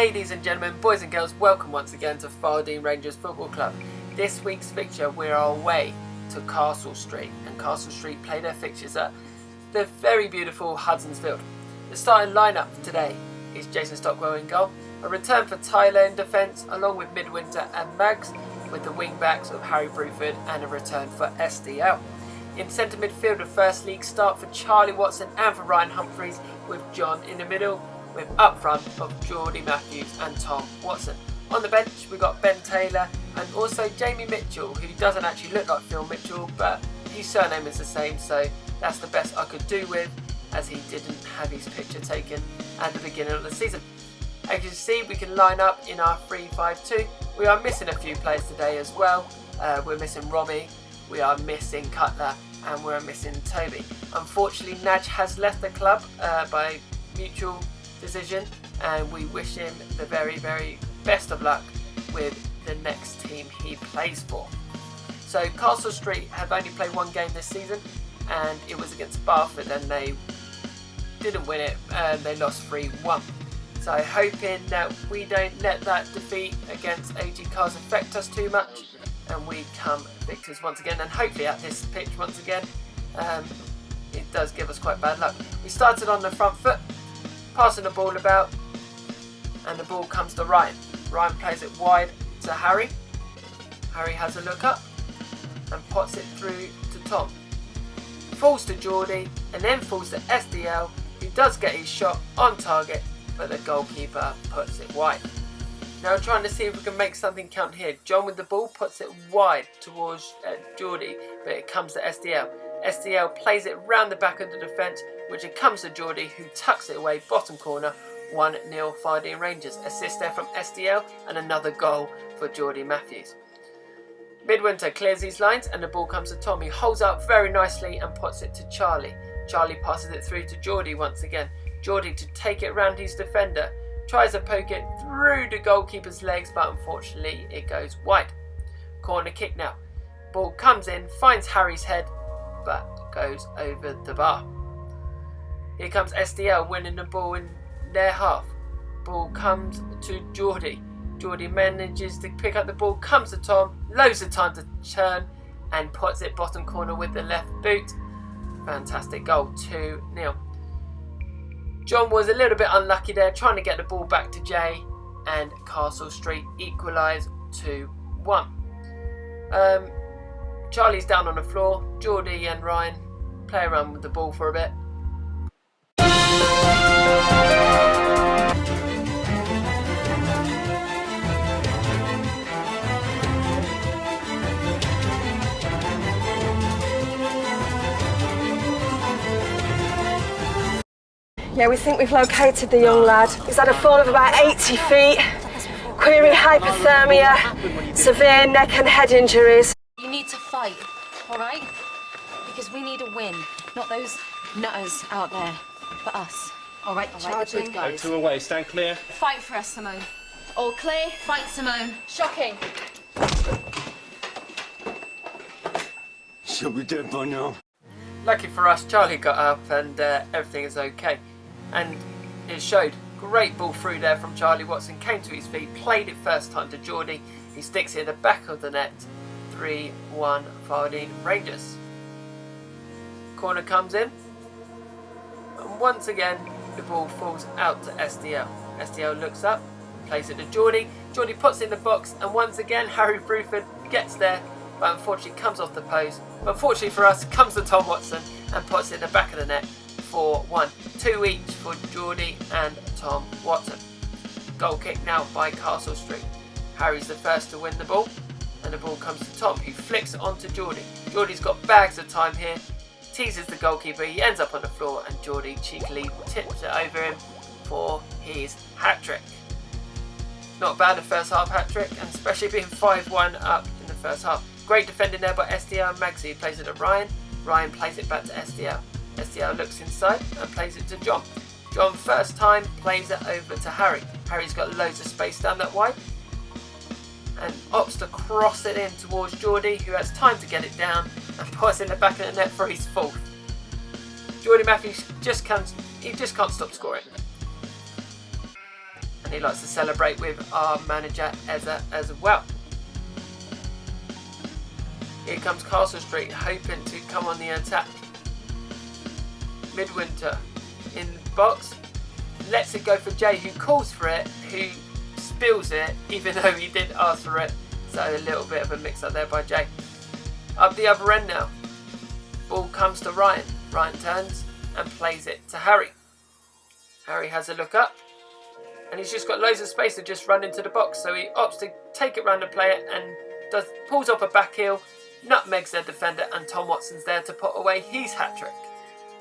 Ladies and gentlemen, boys and girls, welcome once again to Figheldean Rangers Football Club. This week's fixture, we're away to Castle Street, and Castle Street play their fixtures at the very beautiful Hudson's Field. The starting lineup today is Jason Stockwell in goal, a return for Tyler in defence along with Midwinter and Mags, with the wing backs of Harry Bruford and a return for SDL. In centre midfield, a first league start for Charlie Watson and for Ryan Humphreys, with John in the middle, with up front of Geordie Matthews and Tom Watson. On the bench we got Ben Taylor and also Jamie Mitchell, who doesn't actually look like Phil Mitchell, but his surname is the same, so that's the best I could do with, as he didn't have his picture taken at the beginning of the season. As you can see, we can line up in our 3-5-2. We are missing a few players today as well. We're missing Robbie, we are missing Cutler, and we're missing Toby. Unfortunately, Naj has left the club by mutual decision, and we wish him the very, very best of luck with the next team he plays for. So Castle Street have only played one game this season, and it was against Barford, and they didn't win it, and they lost 3-1. So hoping that we don't let that defeat against AG Cars affect us too much, and we come victors once again, and hopefully at this pitch once again, it does give us quite bad luck. We started on the front foot, passing the ball about, and the ball comes to Ryan. Ryan plays it wide to Harry. Harry has a look up and pots it through to Tom. Falls to Geordie and then falls to SDL, who does get his shot on target, but the goalkeeper puts it wide. Now we're trying to see if we can make something count here. John with the ball puts it wide towards Geordie, but it comes to SDL. SDL plays it round the back of the defence, which it comes to Geordie, who tucks it away bottom corner. 1-0 Figheldean Rangers. Assist there from SDL and another goal for Geordie Matthews. Midwinter clears these lines and the ball comes to Tom, who holds up very nicely and puts it to Charlie. Charlie passes it through to Geordie once again. Geordie to take it round his defender. Tries to poke it through the goalkeeper's legs, but unfortunately it goes wide. Corner kick now. Ball comes in, finds Harry's head, but goes over the bar. Here comes SDL winning the ball in their half. Ball comes to Geordie. Geordie manages to pick up the ball, comes to Tom, loads of time to turn and puts it bottom corner with the left boot. Fantastic goal, 2-0. John was a little bit unlucky there, trying to get the ball back to Jay, and Castle Street equalise 2-1. Charlie's down on the floor. Geordie and Ryan play around with the ball for a bit. Yeah, we think we've located the young lad. He's had a fall of about 80 feet, query hypothermia, severe neck and head injuries. You need to fight, all right? Because we need a win, not those nutters out there, but us. All right, the good guys. 2 away, stand clear. Fight for us, Simone. All clear, fight, Simone. Shocking. She'll be dead by now. Lucky for us, Charlie got up and everything is okay. And it showed. Great ball through there from Charlie Watson, came to his feet, played it first time to Geordie. He sticks it in the back of the net. 3-1 Figheldean Rangers. Corner comes in. And once again, the ball falls out to SDL. SDL looks up, plays it to Geordie. Geordie puts it in the box, and once again, Harry Bruford gets there, but unfortunately comes off the post. But fortunately for us, comes to Tom Watson and puts it in the back of the net. 4-1. 2 each for Geordie and Tom Watson. Goal kick now by Castle Street. Harry's the first to win the ball, and the ball comes to Tom, who flicks it onto Geordie. Geordie's got bags of time here, teases the goalkeeper, he ends up on the floor, and Geordie cheekily tips it over him for his hat-trick. Not bad, a first half hat-trick, and especially being 5-1 up in the first half. Great defending there by SDL and Magsy, plays it to Ryan. Ryan plays it back to SDL. SDL looks inside and plays it to John. John first time plays it over to Harry. Harry's got loads of space down that wide and opts to cross it in towards Geordie, who has time to get it down and puts it in the back of the net for his fourth. Geordie Matthews just can't stop scoring. And he likes to celebrate with our manager Eza as well. Here comes Castle Street, hoping to come on the attack. Midwinter in the box, lets it go for Jay, who calls for it, who spills it, even though he did ask for it. So a little bit of a mix up there by Jay. Up the other end now. Ball comes to Ryan. Ryan turns and plays it to Harry. Harry has a look up, and he's just got loads of space to just run into the box. So he opts to take it round the player and pulls off a back heel, nutmegs their defender, and Tom Watson's there to put away his hat-trick.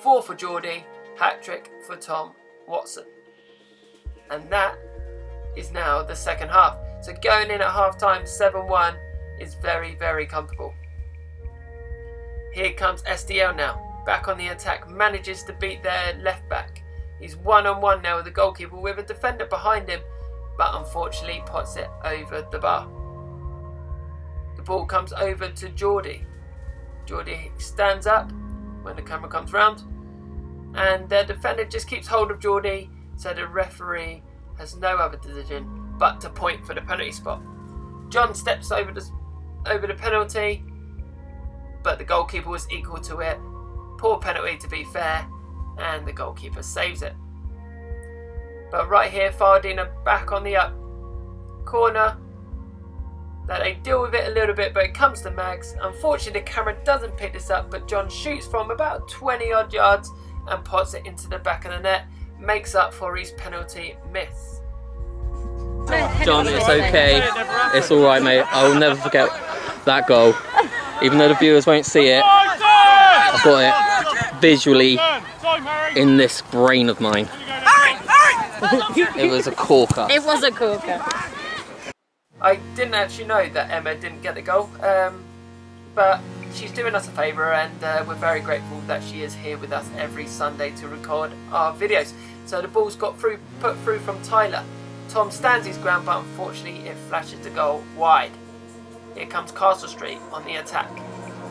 4 for Geordie, hat-trick for Tom Watson. And that is now the second half. So going in at half-time 7-1 is very, very comfortable. Here comes SDL now, back on the attack, manages to beat their left back. He's one-on-one now with the goalkeeper with a defender behind him, but unfortunately puts it over the bar. The ball comes over to Geordie. Geordie stands up when the camera comes round, and their defender just keeps hold of Geordie, so the referee has no other decision but to point for the penalty spot. John steps over the penalty, but the goalkeeper was equal to it. Poor penalty to be fair, and the goalkeeper saves it. But right here, Figheldean are back on the up. Corner, that they deal with it a little bit, but it comes to Mags. Unfortunately, the camera doesn't pick this up, but John shoots from about 20 odd yards and puts it into the back of the net, makes up for his penalty miss. John, it's okay. It's alright, mate. I will never forget that goal. Even though the viewers won't see it, I've got it visually in this brain of mine. It was a corker. It was a corker. I didn't actually know that Emma didn't get the goal, but she's doing us a favour, and we're very grateful that she is here with us every Sunday to record our videos. So the ball's got put through from Tyler. Tom stands his ground, but unfortunately it flashes the goal wide. Here comes Castle Street on the attack.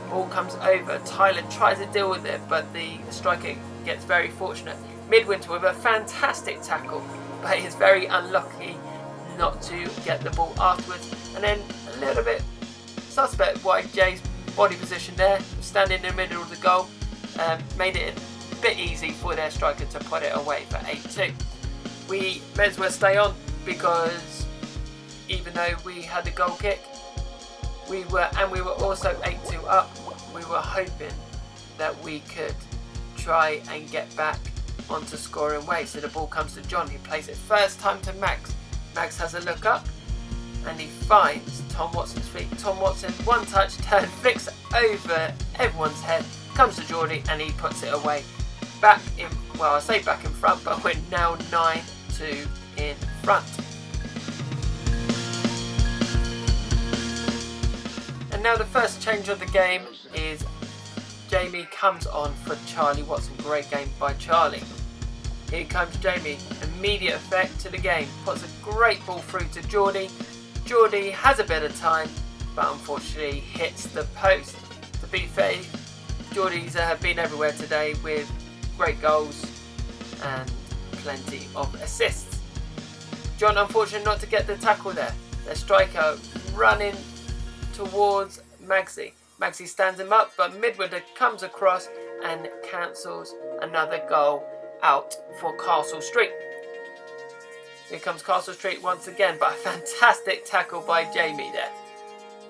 Ball comes over. Tyler tries to deal with it, but the striker gets very fortunate. Midwinter with a fantastic tackle, but is very unlucky not to get the ball afterwards. And then a little bit suspect why Jay's body position there, standing in the middle of the goal, made it a bit easy for their striker to put it away for 8-2. We may as well stay on, because even though we had the goal kick, we were also 8-2 up. We were hoping that we could try and get back onto scoring way. So the ball comes to John, who plays it first time to Max. Max has a look up and he finds Tom Watson's feet. Tom Watson, one touch turn, flicks over everyone's head, comes to Geordie and he puts it away. Back in, well, I say back in front, but we're now 9-2 in front. And now the first change of the game is Jamie comes on for Charlie Watson. Great game by Charlie. Here comes Jamie, immediate effect to the game, puts a great ball through to Geordie. Geordie has a bit of time, but unfortunately hits the post. To be fair, Geordie's been everywhere today with great goals and plenty of assists. John unfortunately not to get the tackle there. Their striker running towards Magsy. Magsy stands him up, but Midwinter comes across and cancels another goal out for Castle Street. Here comes Castle Street once again, but a fantastic tackle by Jamie there.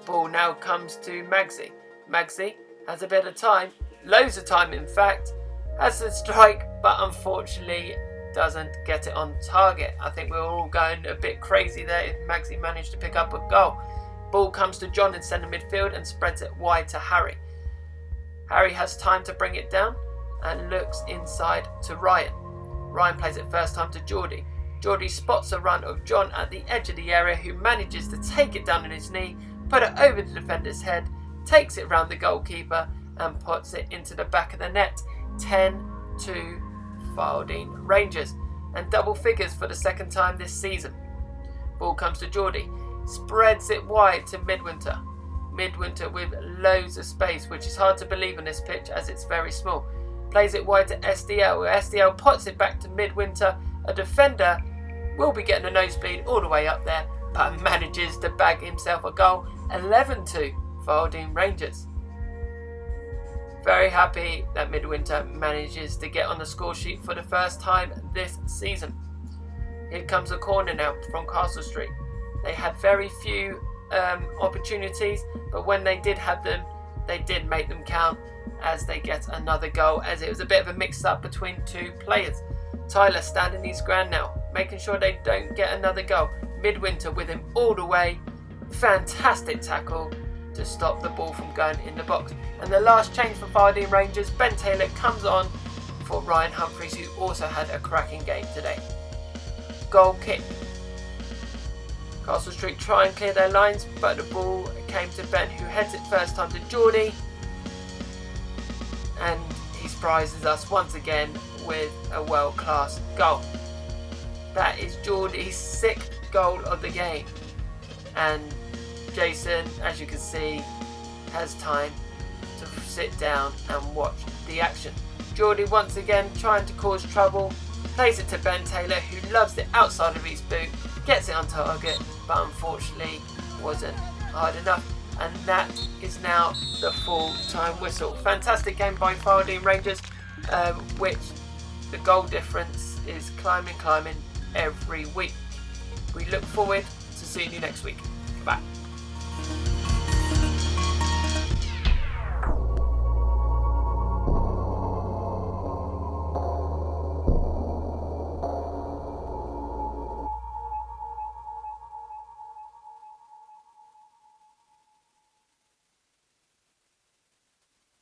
Ball now comes to Magsy. Magsy has a bit of time, loads of time in fact, has a strike, but unfortunately doesn't get it on target. I think we were all going a bit crazy there if Magsy managed to pick up a goal. Ball comes to John in centre midfield and spreads it wide to Harry. Harry has time to bring it down and looks inside to Ryan. Ryan plays it first time to Geordie. Geordie spots a run of John at the edge of the area, who manages to take it down on his knee, put it over the defender's head, takes it round the goalkeeper and puts it into the back of the net. 10-2 Figheldean Rangers, and double figures for the second time this season. Ball comes to Geordie, spreads it wide to Midwinter. Midwinter with loads of space, which is hard to believe on this pitch as it's very small. Plays it wide to SDL, where SDL puts it back to Midwinter. A defender will be getting a nosebleed all the way up there, but manages to bag himself a goal. 11-2 Figheldean Rangers. Very happy that Midwinter manages to get on the score sheet for the first time this season. Here comes a corner now from Castle Street. They had very few opportunities, but when they did have them, they did make them count as they get another goal, as it was a bit of a mix-up between two players. Tyler standing his ground now, making sure they don't get another goal. Midwinter with him all the way. Fantastic tackle to stop the ball from going in the box. And the last change for Figheldean Rangers, Ben Taylor comes on for Ryan Humphreys, who also had a cracking game today. Goal kick. Castle Street try and clear their lines, but the ball came to Ben, who heads it first time to Geordie. And he surprises us once again with a world-class goal. That is Geordie's 6th goal of the game. And Jason, as you can see, has time to sit down and watch the action. Geordie once again trying to cause trouble, plays it to Ben Taylor, who loves the outside of his boot, gets it on target, but unfortunately wasn't hard enough. And that is now the full-time whistle. Fantastic game by Figheldean Rangers, which the goal difference is climbing every week. We look forward to seeing you next week. Bye.